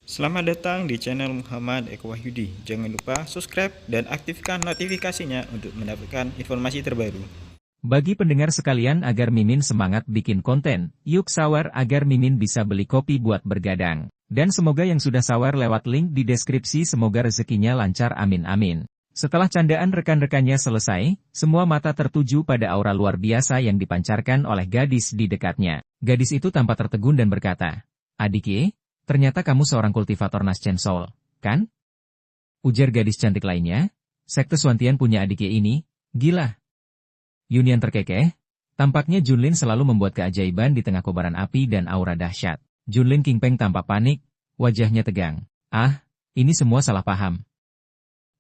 Selamat datang di channel Muhammad Eko Wahyudi. Jangan lupa subscribe dan aktifkan notifikasinya untuk mendapatkan informasi terbaru. Bagi pendengar sekalian agar Mimin semangat bikin konten, yuk sawar agar Mimin bisa beli kopi buat bergadang. Dan semoga yang sudah sawar lewat link di deskripsi semoga rezekinya lancar amin amin. Setelah candaan rekan-rekannya selesai, semua mata tertuju pada aura luar biasa yang dipancarkan oleh gadis di dekatnya. Gadis itu tampak tertegun dan berkata, "Adikye, ternyata kamu seorang kultivator Nascent Soul, kan?" Ujar gadis cantik lainnya, "Sekte Swantian punya adikye ini, gila." Yunian terkekeh, tampaknya Junlin selalu membuat keajaiban di tengah kobaran api dan aura dahsyat. Junlin Kingpeng tampak panik, wajahnya tegang. "Ah, ini semua salah paham.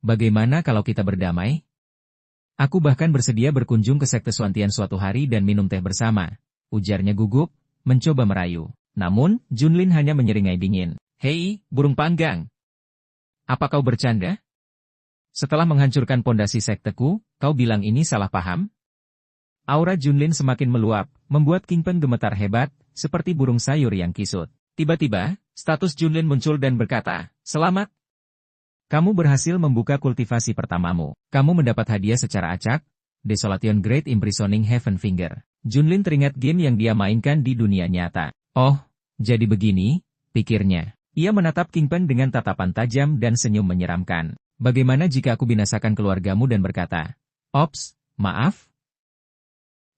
Bagaimana kalau kita berdamai? Aku bahkan bersedia berkunjung ke Sekte Swantian suatu hari dan minum teh bersama." Ujarnya gugup, mencoba merayu. Namun, Junlin hanya menyeringai dingin. "Hei, burung panggang. Apa kau bercanda? Setelah menghancurkan pondasi sekteku, kau bilang ini salah paham?" Aura Junlin semakin meluap, membuat Kingpeng gemetar hebat, seperti burung sayur yang kisut. Tiba-tiba, status Junlin muncul dan berkata, "Selamat. Kamu berhasil membuka kultivasi pertamamu. Kamu mendapat hadiah secara acak, Desolation Great Imprisoning Heaven Finger." Junlin teringat game yang dia mainkan di dunia nyata. "Oh, jadi begini," pikirnya. Ia menatap Kingpeng dengan tatapan tajam dan senyum menyeramkan. "Bagaimana jika aku binasakan keluargamu?" dan berkata, "Ops, maaf?"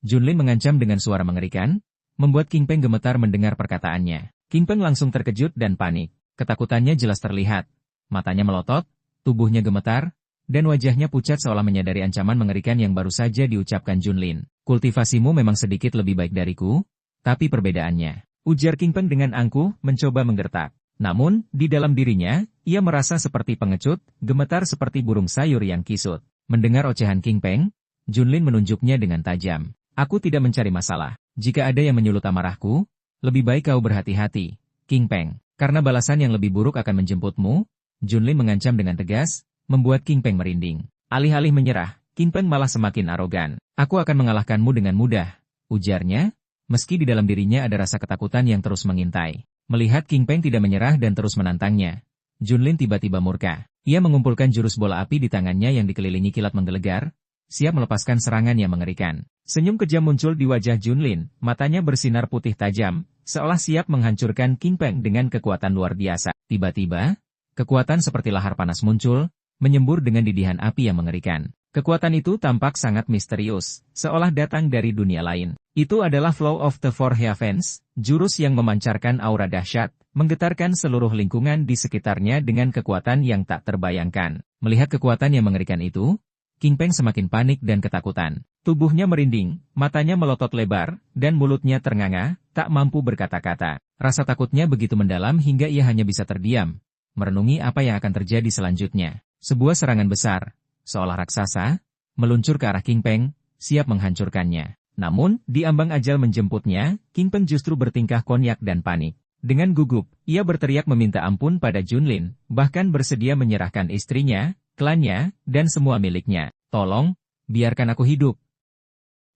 Junlin mengancam dengan suara mengerikan, membuat Kingpeng gemetar mendengar perkataannya. Kingpeng langsung terkejut dan panik. Ketakutannya jelas terlihat. Matanya melotot, tubuhnya gemetar, dan wajahnya pucat seolah menyadari ancaman mengerikan yang baru saja diucapkan Junlin. "Kultivasimu memang sedikit lebih baik dariku, tapi perbedaannya," ujar Kingpeng dengan angkuh, mencoba menggertak. Namun, di dalam dirinya, ia merasa seperti pengecut, gemetar seperti burung sayur yang kisut. Mendengar ocehan Kingpeng, Junlin menunjuknya dengan tajam. "Aku tidak mencari masalah. Jika ada yang menyulut amarahku, lebih baik kau berhati-hati, Kingpeng. Karena balasan yang lebih buruk akan menjemputmu." Junlin mengancam dengan tegas, membuat Kingpeng merinding. Alih-alih menyerah, Kingpeng malah semakin arogan. "Aku akan mengalahkanmu dengan mudah," ujarnya, meski di dalam dirinya ada rasa ketakutan yang terus mengintai. Melihat Kingpeng tidak menyerah dan terus menantangnya, Junlin tiba-tiba murka. Ia mengumpulkan jurus bola api di tangannya yang dikelilingi kilat menggelegar, siap melepaskan serangan yang mengerikan. Senyum kejam muncul di wajah Junlin, matanya bersinar putih tajam, seolah siap menghancurkan Kingpeng dengan kekuatan luar biasa. Tiba-tiba, kekuatan seperti lahar panas muncul, menyembur dengan didihan api yang mengerikan. Kekuatan itu tampak sangat misterius, seolah datang dari dunia lain. Itu adalah Flow of the Four Heavens, jurus yang memancarkan aura dahsyat, menggetarkan seluruh lingkungan di sekitarnya dengan kekuatan yang tak terbayangkan. Melihat kekuatan yang mengerikan itu, Kingpeng semakin panik dan ketakutan. Tubuhnya merinding, matanya melotot lebar, dan mulutnya ternganga, tak mampu berkata-kata. Rasa takutnya begitu mendalam hingga ia hanya bisa terdiam, merenungi apa yang akan terjadi selanjutnya. Sebuah serangan besar, seolah raksasa, meluncur ke arah Kingpeng, siap menghancurkannya. Namun, di ambang ajal menjemputnya, Kingpeng justru bertingkah konyak dan panik. Dengan gugup, ia berteriak meminta ampun pada Junlin, bahkan bersedia menyerahkan istrinya, klannya, dan semua miliknya. "Tolong, biarkan aku hidup,"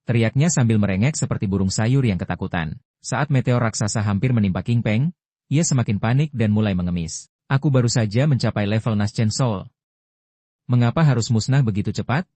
teriaknya sambil merengek seperti burung sayur yang ketakutan. Saat meteor raksasa hampir menimpa Kingpeng, ia semakin panik dan mulai mengemis. "Aku baru saja mencapai level Nascent Soul. Mengapa harus musnah begitu cepat?"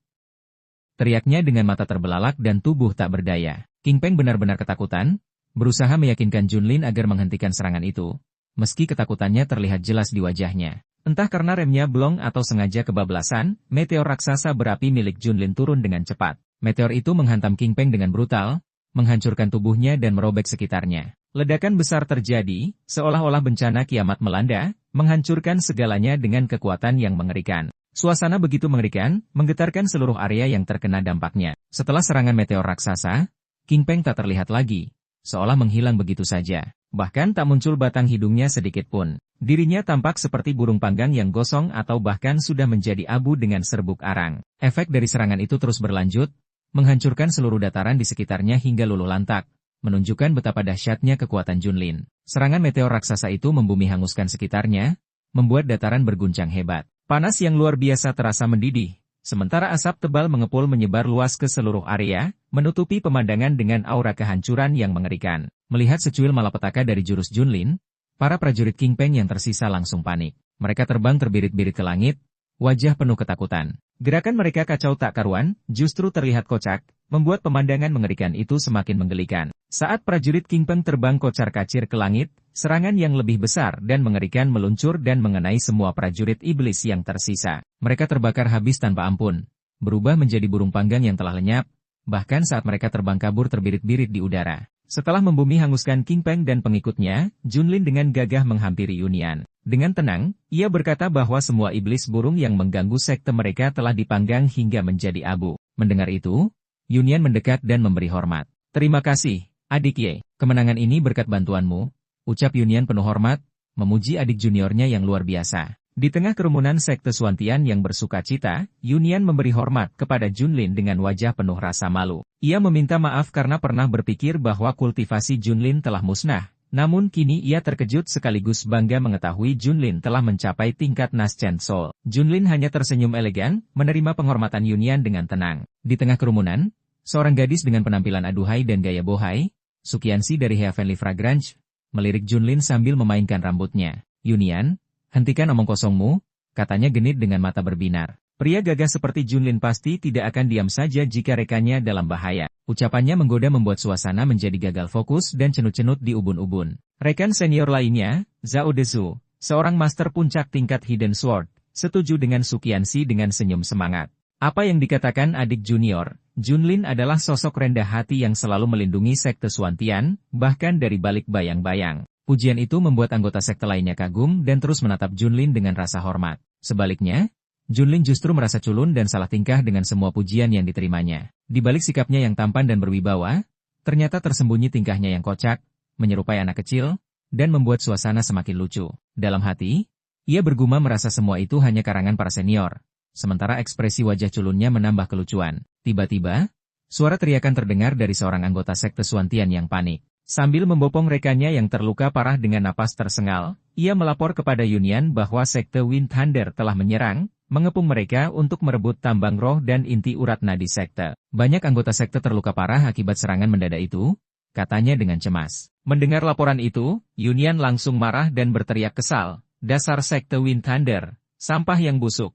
teriaknya dengan mata terbelalak dan tubuh tak berdaya. Kingpeng benar-benar ketakutan, berusaha meyakinkan Junlin agar menghentikan serangan itu, meski ketakutannya terlihat jelas di wajahnya. Entah karena remnya blong atau sengaja kebablasan, meteor raksasa berapi milik Junlin turun dengan cepat. Meteor itu menghantam Kingpeng dengan brutal, menghancurkan tubuhnya dan merobek sekitarnya. Ledakan besar terjadi, seolah-olah bencana kiamat melanda, menghancurkan segalanya dengan kekuatan yang mengerikan. Suasana begitu mengerikan, menggetarkan seluruh area yang terkena dampaknya. Setelah serangan meteor raksasa, Kingpeng tak terlihat lagi, seolah menghilang begitu saja. Bahkan tak muncul batang hidungnya sedikit pun. Dirinya tampak seperti burung panggang yang gosong atau bahkan sudah menjadi abu dengan serbuk arang. Efek dari serangan itu terus berlanjut, menghancurkan seluruh dataran di sekitarnya hingga luluh lantak, menunjukkan betapa dahsyatnya kekuatan Junlin. Serangan meteor raksasa itu membumi hanguskan sekitarnya, membuat dataran berguncang hebat. Panas yang luar biasa terasa mendidih, sementara asap tebal mengepul menyebar luas ke seluruh area, menutupi pemandangan dengan aura kehancuran yang mengerikan. Melihat secuil malapetaka dari jurus Junlin, Para prajurit King Peng yang tersisa langsung panik. Mereka terbang terbirit-birit ke langit, wajah penuh ketakutan. Gerakan mereka kacau tak karuan, justru terlihat kocak, membuat pemandangan mengerikan itu semakin menggelikan. Saat prajurit King Peng terbang kocar-kacir ke langit, serangan yang lebih besar dan mengerikan meluncur dan mengenai semua prajurit iblis yang tersisa. Mereka terbakar habis tanpa ampun, berubah menjadi burung panggang yang telah lenyap, bahkan saat mereka terbang kabur terbirit-birit di udara. Setelah membumi hanguskan King Peng dan pengikutnya, Junlin dengan gagah menghampiri Yunian. Dengan tenang, ia berkata bahwa semua iblis burung yang mengganggu sekte mereka telah dipanggang hingga menjadi abu. Mendengar itu, Yunian mendekat dan memberi hormat. Terima kasih, adik Ye. Kemenangan ini berkat bantuanmu, ucap Yunian penuh hormat, memuji adik juniornya yang luar biasa. Di tengah kerumunan sekte Suantian yang bersuka cita, Yunian memberi hormat kepada Junlin dengan wajah penuh rasa malu. Ia meminta maaf karena pernah berpikir bahwa kultivasi Junlin telah musnah. Namun kini ia terkejut sekaligus bangga mengetahui Junlin telah mencapai tingkat Naschen Soul. Junlin hanya tersenyum elegan, menerima penghormatan Yunian dengan tenang. Di tengah kerumunan, seorang gadis dengan penampilan aduhai dan gaya bohai, Sukiansi dari Heavenly Fragrance, melirik Junlin sambil memainkan rambutnya. Yunian, hentikan omong kosongmu, katanya genit dengan mata berbinar. Pria gagah seperti Junlin pasti tidak akan diam saja jika rekannya dalam bahaya. Ucapannya menggoda membuat suasana menjadi gagal fokus dan cenut-cenut di ubun-ubun. Rekan senior lainnya, Zhao Dezu, seorang master puncak tingkat Hidden Sword, setuju dengan Sukiansi dengan senyum semangat. Apa yang dikatakan adik junior, Junlin adalah sosok rendah hati yang selalu melindungi sekte Suantian, bahkan dari balik bayang-bayang. Pujian itu membuat anggota sekte lainnya kagum dan terus menatap Junlin dengan rasa hormat. Sebaliknya, Junlin justru merasa culun dan salah tingkah dengan semua pujian yang diterimanya. Di balik sikapnya yang tampan dan berwibawa, ternyata tersembunyi tingkahnya yang kocak, menyerupai anak kecil, dan membuat suasana semakin lucu. Dalam hati, ia bergumam merasa semua itu hanya karangan para senior. Sementara ekspresi wajah culunnya menambah kelucuan. Tiba-tiba, suara teriakan terdengar dari seorang anggota sekte Suantian yang panik. Sambil membopong rekannya yang terluka parah dengan napas tersengal, ia melapor kepada Yunian bahwa sekte Wind Thunder telah menyerang, mengepung mereka untuk merebut tambang roh dan inti urat nadi sekte. Banyak anggota sekte terluka parah akibat serangan mendadak itu, katanya dengan cemas. Mendengar laporan itu, Yunian langsung marah dan berteriak kesal. Dasar sekte Wind Thunder, sampah yang busuk.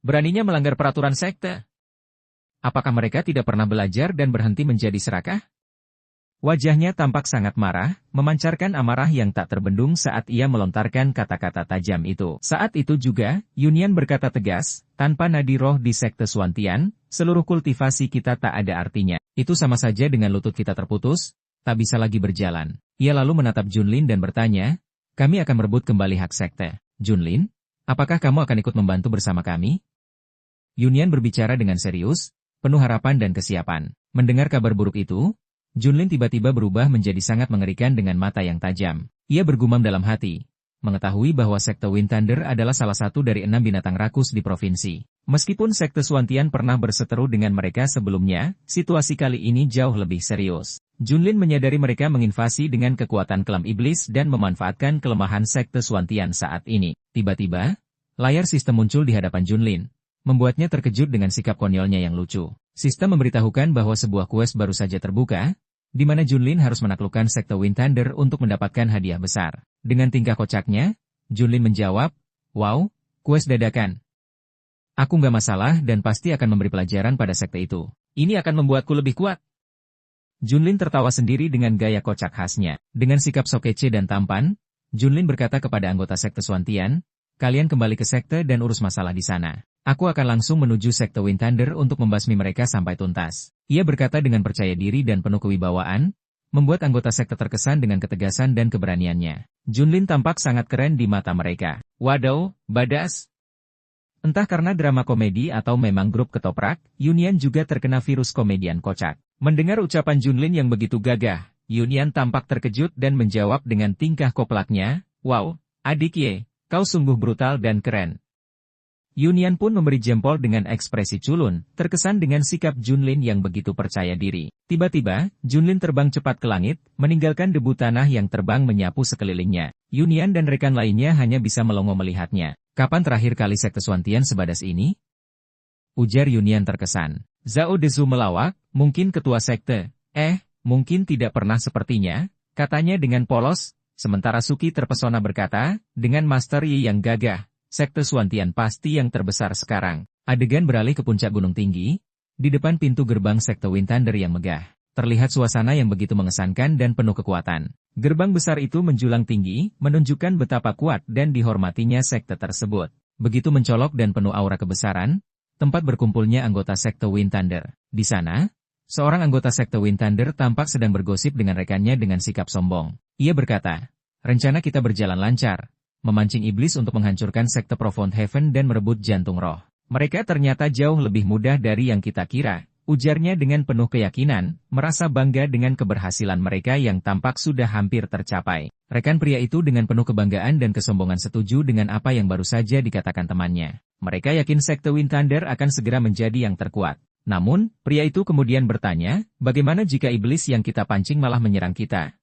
Beraninya melanggar peraturan sekte. Apakah mereka tidak pernah belajar dan berhenti menjadi serakah? Wajahnya tampak sangat marah, memancarkan amarah yang tak terbendung saat ia melontarkan kata-kata tajam itu. Saat itu juga, Yunian berkata tegas, tanpa nadi roh di sekte Suantian, seluruh kultivasi kita tak ada artinya. Itu sama saja dengan lutut kita terputus, tak bisa lagi berjalan. Ia lalu menatap Junlin dan bertanya, kami akan merebut kembali hak sekte. Junlin, apakah kamu akan ikut membantu bersama kami? Yunian berbicara dengan serius, penuh harapan dan kesiapan. Mendengar kabar buruk itu, Junlin tiba-tiba berubah menjadi sangat mengerikan dengan mata yang tajam. Ia bergumam dalam hati, mengetahui bahwa sekte Wind Thunder adalah salah satu dari 6 binatang rakus di provinsi. Meskipun sekte Suantian pernah berseteru dengan mereka sebelumnya, situasi kali ini jauh lebih serius. Junlin menyadari mereka menginvasi dengan kekuatan kelam iblis dan memanfaatkan kelemahan sekte Suantian saat ini. Tiba-tiba, layar sistem muncul di hadapan Junlin, membuatnya terkejut dengan sikap konyolnya yang lucu. Sistem memberitahukan bahwa sebuah quest baru saja terbuka, di mana Junlin harus menaklukkan sekte Wind Thunder untuk mendapatkan hadiah besar. Dengan tingkah kocaknya, Junlin menjawab, wow, quest dadakan. Aku nggak masalah dan pasti akan memberi pelajaran pada sekte itu. Ini akan membuatku lebih kuat. Junlin tertawa sendiri dengan gaya kocak khasnya. Dengan sikap sok kece dan tampan, Junlin berkata kepada anggota sekte Suantian, kalian kembali ke sekte dan urus masalah di sana. Aku akan langsung menuju sekte Wind Thunder untuk membasmi mereka sampai tuntas. Ia berkata dengan percaya diri dan penuh kewibawaan, membuat anggota sekte terkesan dengan ketegasan dan keberaniannya. Junlin tampak sangat keren di mata mereka. Waduh, badas. Entah karena drama komedi atau memang grup ketoprak, Yunian juga terkena virus komedian kocak. Mendengar ucapan Junlin yang begitu gagah, Yunian tampak terkejut dan menjawab dengan tingkah koplaknya, wow, adik Ye, kau sungguh brutal dan keren. Yunian pun memberi jempol dengan ekspresi culun, terkesan dengan sikap Junlin yang begitu percaya diri. Tiba-tiba, Junlin terbang cepat ke langit, meninggalkan debu tanah yang terbang menyapu sekelilingnya. Yunian dan rekan lainnya hanya bisa melongo melihatnya. Kapan terakhir kali sekte Suantian sebadas ini? Ujar Yunian terkesan. Zhao Dezu melawak, mungkin ketua sekte. Mungkin tidak pernah sepertinya, katanya dengan polos, Sementara Suki terpesona berkata, dengan Master Yi yang gagah, sekte Suantian pasti yang terbesar sekarang. Adegan beralih ke puncak gunung tinggi, di depan pintu gerbang sekte Wind Thunder yang megah. Terlihat suasana yang begitu mengesankan dan penuh kekuatan. Gerbang besar itu menjulang tinggi, menunjukkan betapa kuat dan dihormatinya sekte tersebut. Begitu mencolok dan penuh aura kebesaran, tempat berkumpulnya anggota sekte Wind Thunder. Di sana, seorang anggota sekte Wind Thunder tampak sedang bergosip dengan rekannya dengan sikap sombong. Ia berkata, rencana kita berjalan lancar, memancing iblis untuk menghancurkan sekte Profound Heaven dan merebut jantung roh. Mereka ternyata jauh lebih mudah dari yang kita kira, ujarnya dengan penuh keyakinan, merasa bangga dengan keberhasilan mereka yang tampak sudah hampir tercapai. Rekan pria itu dengan penuh kebanggaan dan kesombongan setuju dengan apa yang baru saja dikatakan temannya. Mereka yakin sekte Wind Thunder akan segera menjadi yang terkuat. Namun, pria itu kemudian bertanya, bagaimana jika iblis yang kita pancing malah menyerang kita?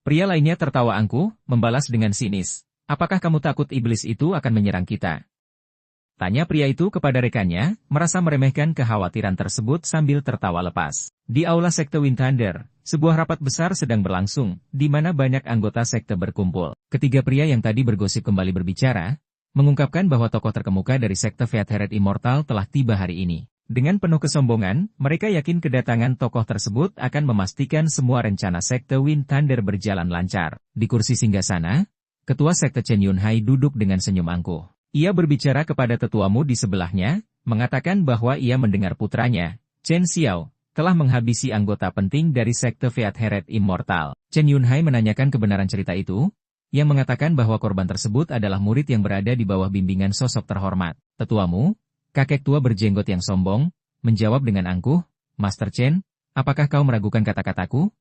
Pria lainnya tertawa angkuh, membalas dengan sinis. Apakah kamu takut iblis itu akan menyerang kita? Tanya pria itu kepada rekannya, merasa meremehkan kekhawatiran tersebut sambil tertawa lepas. Di aula sekte Wind Thunder, sebuah rapat besar sedang berlangsung, di mana banyak anggota sekte berkumpul. Ketiga pria yang tadi bergosip kembali berbicara, mengungkapkan bahwa tokoh terkemuka dari sekte Featherhead Immortal telah tiba hari ini. Dengan penuh kesombongan, mereka yakin kedatangan tokoh tersebut akan memastikan semua rencana sekte Wind Thunder berjalan lancar. Di kursi singgasana, ketua sekte Chen Yunhai duduk dengan senyum angkuh. Ia berbicara kepada tetuamu di sebelahnya, mengatakan bahwa ia mendengar putranya, Chen Xiao, telah menghabisi anggota penting dari sekte Featherhead Immortal. Chen Yunhai menanyakan kebenaran cerita itu, yang mengatakan bahwa korban tersebut adalah murid yang berada di bawah bimbingan sosok terhormat. Tetuamu, kakek tua berjenggot yang sombong, menjawab dengan angkuh, Master Chen, apakah kau meragukan kata-kataku?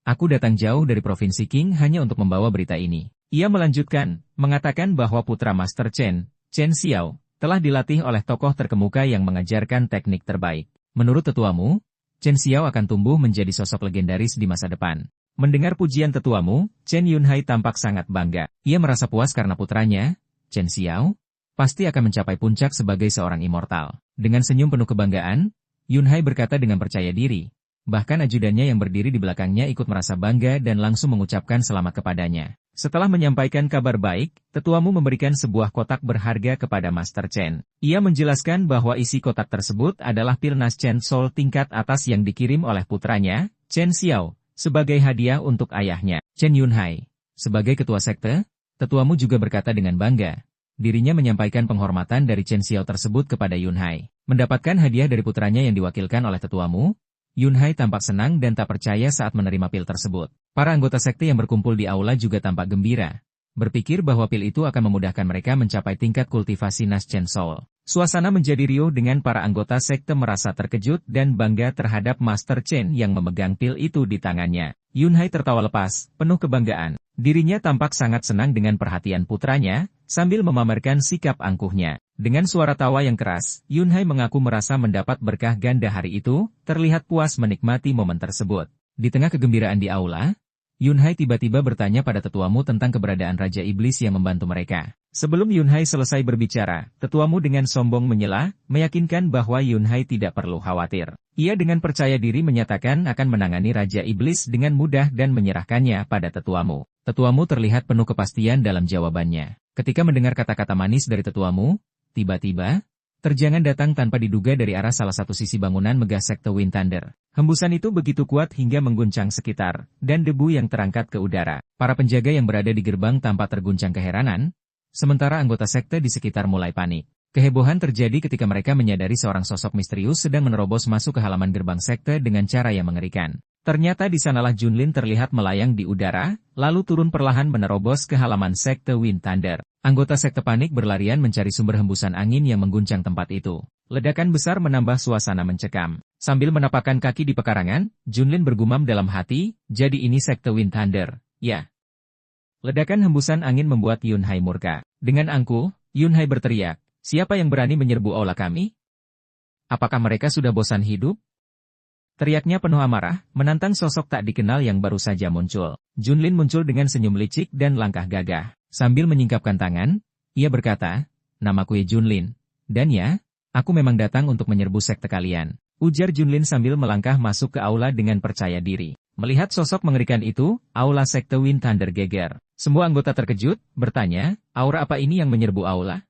Aku datang jauh dari Provinsi Qing hanya untuk membawa berita ini. Ia melanjutkan, mengatakan bahwa putra Master Chen, Chen Xiao, telah dilatih oleh tokoh terkemuka yang mengajarkan teknik terbaik. Menurut tetuamu, Chen Xiao akan tumbuh menjadi sosok legendaris di masa depan. Mendengar pujian tetuamu, Chen Yunhai tampak sangat bangga. Ia merasa puas karena putranya, Chen Xiao, pasti akan mencapai puncak sebagai seorang immortal. Dengan senyum penuh kebanggaan, Yunhai berkata dengan percaya diri. Bahkan ajudannya yang berdiri di belakangnya ikut merasa bangga dan langsung mengucapkan selamat kepadanya. Setelah menyampaikan kabar baik, tetuamu memberikan sebuah kotak berharga kepada Master Chen. Ia menjelaskan bahwa isi kotak tersebut adalah pil Nas Chen Soul tingkat atas yang dikirim oleh putranya, Chen Xiao, sebagai hadiah untuk ayahnya, Chen Yunhai. Sebagai ketua sekte, tetuamu juga berkata dengan bangga. Dirinya menyampaikan penghormatan dari Chen Xiao tersebut kepada Yunhai. Mendapatkan hadiah dari putranya yang diwakilkan oleh tetuamu, Yunhai tampak senang dan tak percaya saat menerima pil tersebut. Para anggota sekte yang berkumpul di aula juga tampak gembira, berpikir bahwa pil itu akan memudahkan mereka mencapai tingkat kultivasi Nas Chen Soul. Suasana menjadi riuh dengan para anggota sekte merasa terkejut dan bangga terhadap Master Chen yang memegang pil itu di tangannya. Yunhai tertawa lepas, penuh kebanggaan. Dirinya tampak sangat senang dengan perhatian putranya, sambil memamerkan sikap angkuhnya. Dengan suara tawa yang keras, Yunhai mengaku merasa mendapat berkah ganda hari itu, terlihat puas menikmati momen tersebut. Di tengah kegembiraan di aula, Yunhai tiba-tiba bertanya pada tetuamu tentang keberadaan Raja Iblis yang membantu mereka. Sebelum Yunhai selesai berbicara, tetuamu dengan sombong menyela, meyakinkan bahwa Yunhai tidak perlu khawatir. Ia dengan percaya diri menyatakan akan menangani Raja Iblis dengan mudah dan menyerahkannya pada tetuamu. Tetuamu terlihat penuh kepastian dalam jawabannya. Ketika mendengar kata-kata manis dari tetuamu, tiba-tiba, terjangan datang tanpa diduga dari arah salah satu sisi bangunan megah sekte Wind Thunder. Hembusan itu begitu kuat hingga mengguncang sekitar, dan debu yang terangkat ke udara. Para penjaga yang berada di gerbang tampak terguncang keheranan, sementara anggota sekte di sekitar mulai panik. Kehebohan terjadi ketika mereka menyadari seorang sosok misterius sedang menerobos masuk ke halaman gerbang sekte dengan cara yang mengerikan. Ternyata di sanalah Junlin terlihat melayang di udara, lalu turun perlahan menerobos ke halaman sekte Wind Thunder. Anggota sekte panik berlarian mencari sumber hembusan angin yang mengguncang tempat itu. Ledakan besar menambah suasana mencekam. Sambil menapakkan kaki di pekarangan, Junlin bergumam dalam hati, jadi ini sekte Wind Thunder, ya. Ledakan hembusan angin membuat Yunhai murka. Dengan angkuh, Yunhai berteriak, siapa yang berani menyerbu aula kami? Apakah mereka sudah bosan hidup? Teriaknya penuh amarah, menantang sosok tak dikenal yang baru saja muncul. Junlin muncul dengan senyum licik dan langkah gagah. Sambil menyingkapkan tangan, ia berkata, namaku Junlin. Dan ya, aku memang datang untuk menyerbu sekte kalian. Ujar Junlin sambil melangkah masuk ke aula dengan percaya diri. Melihat sosok mengerikan itu, aula sekte Wind Thunder geger. Semua anggota terkejut, bertanya, aura apa ini yang menyerbu aula?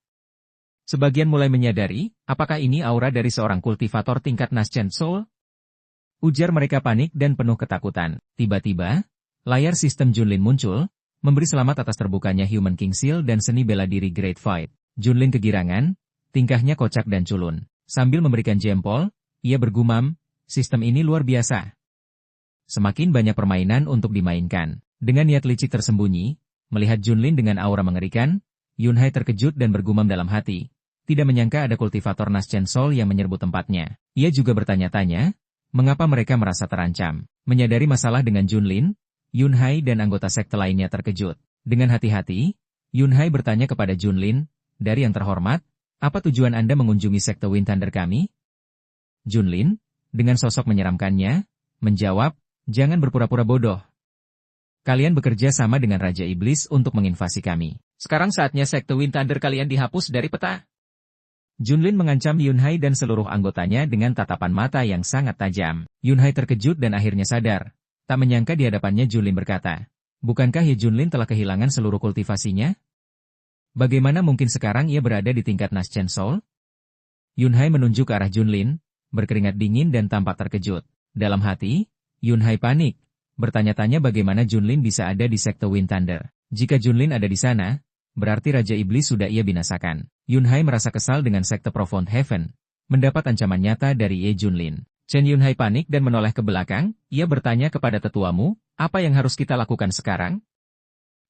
Sebagian mulai menyadari, apakah ini aura dari seorang kultivator tingkat Nascent Soul? Ujar mereka panik dan penuh ketakutan. Tiba-tiba, layar sistem Junlin muncul, memberi selamat atas terbukanya Human King Seal dan seni bela diri Great Fight. Junlin kegirangan, tingkahnya kocak dan culun. Sambil memberikan jempol, ia bergumam, sistem ini luar biasa. Semakin banyak permainan untuk dimainkan. Dengan niat licik tersembunyi, melihat Junlin dengan aura mengerikan, Yunhai terkejut dan bergumam dalam hati. Tidak menyangka ada kultivator Nascent Soul yang menyerbu tempatnya. Ia juga bertanya-tanya, mengapa mereka merasa terancam. Menyadari masalah dengan Junlin, Yunhai dan anggota sekte lainnya terkejut. Dengan hati-hati, Yunhai bertanya kepada Junlin, dari yang terhormat, apa tujuan Anda mengunjungi sekte Wind Thunder kami? Junlin, dengan sosok menyeramkannya, menjawab, jangan berpura-pura bodoh. Kalian bekerja sama dengan Raja Iblis untuk menginvasi kami. Sekarang saatnya sekte Wind Thunder kalian dihapus dari peta. Junlin mengancam Yunhai dan seluruh anggotanya dengan tatapan mata yang sangat tajam. Yunhai terkejut dan akhirnya sadar. Tak menyangka di hadapannya Junlin berkata, bukankah Ye Junlin telah kehilangan seluruh kultivasinya? Bagaimana mungkin sekarang ia berada di tingkat Nascent Soul? Yunhai menunjuk ke arah Junlin, berkeringat dingin dan tampak terkejut. Dalam hati, Yunhai panik, bertanya-tanya bagaimana Junlin bisa ada di sekte Wind Thunder. Jika Junlin ada di sana, berarti Raja Iblis sudah ia binasakan. Yunhai merasa kesal dengan sekte Profound Heaven, mendapat ancaman nyata dari Ye Junlin. Chen Yunhai panik dan menoleh ke belakang, ia bertanya kepada tetuamu, apa yang harus kita lakukan sekarang?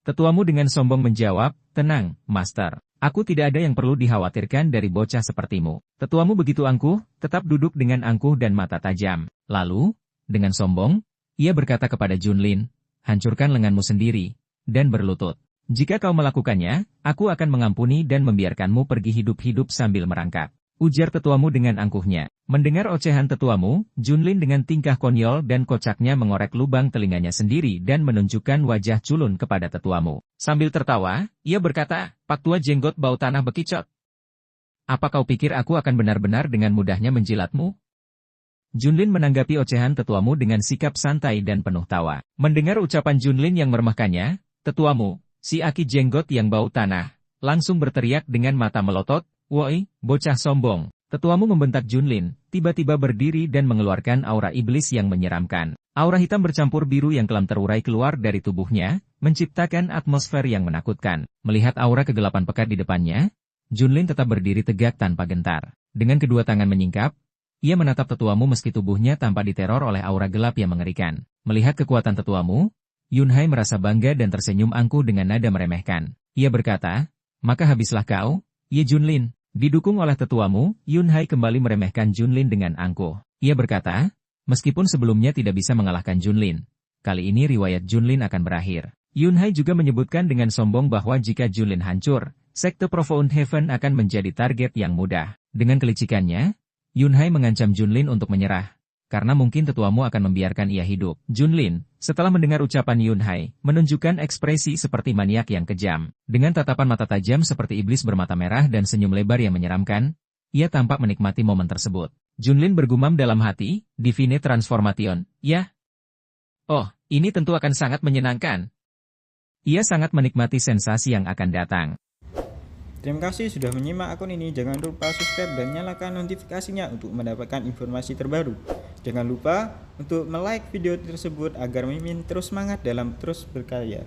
Tetuamu dengan sombong menjawab, tenang, Master. Aku tidak ada yang perlu dikhawatirkan dari bocah sepertimu. Tetuamu begitu angkuh, tetap duduk dengan angkuh dan mata tajam. Lalu, dengan sombong, ia berkata kepada Junlin, hancurkan lenganmu sendiri, dan berlutut. Jika kau melakukannya, aku akan mengampuni dan membiarkanmu pergi hidup-hidup sambil merangkak. Ujar tetuamu dengan angkuhnya. Mendengar ocehan tetuamu, Junlin dengan tingkah konyol dan kocaknya mengorek lubang telinganya sendiri dan menunjukkan wajah culun kepada tetuamu. Sambil tertawa, ia berkata, Pak Tua jenggot bau tanah bekicot. Apa kau pikir aku akan benar-benar dengan mudahnya menjilatmu? Junlin menanggapi ocehan tetuamu dengan sikap santai dan penuh tawa. Mendengar ucapan Junlin yang meremehkannya, tetuamu, si Aki jenggot yang bau tanah, langsung berteriak dengan mata melotot, woi, bocah sombong. Tetuamu membentak Junlin, tiba-tiba berdiri dan mengeluarkan aura iblis yang menyeramkan. Aura hitam bercampur biru yang kelam terurai keluar dari tubuhnya, menciptakan atmosfer yang menakutkan. Melihat aura kegelapan pekat di depannya, Junlin tetap berdiri tegak tanpa gentar. Dengan kedua tangan menyingkap, ia menatap tetuamu meski tubuhnya tampak diteror oleh aura gelap yang mengerikan. Melihat kekuatan tetuamu, Yunhai merasa bangga dan tersenyum angkuh dengan nada meremehkan. Ia berkata, maka habislah kau, Ye Junlin. Didukung oleh tetuamu, Yunhai kembali meremehkan Junlin dengan angkuh. Ia berkata, meskipun sebelumnya tidak bisa mengalahkan Junlin, kali ini riwayat Junlin akan berakhir. Yunhai juga menyebutkan dengan sombong bahwa jika Junlin hancur, sekte Profound Heaven akan menjadi target yang mudah. Dengan kelicikannya, Yunhai mengancam Junlin untuk menyerah, karena mungkin tetuamu akan membiarkan ia hidup. Junlin, setelah mendengar ucapan Yunhai, menunjukkan ekspresi seperti maniak yang kejam. Dengan tatapan mata tajam seperti iblis bermata merah dan senyum lebar yang menyeramkan, ia tampak menikmati momen tersebut. Junlin bergumam dalam hati, Divine Transformation, ya? Oh, ini tentu akan sangat menyenangkan. Ia sangat menikmati sensasi yang akan datang. Terima kasih sudah menyimak akun ini. Jangan lupa subscribe dan nyalakan notifikasinya untuk mendapatkan informasi terbaru. Jangan lupa untuk like video tersebut agar Mimin terus semangat dalam terus berkarya.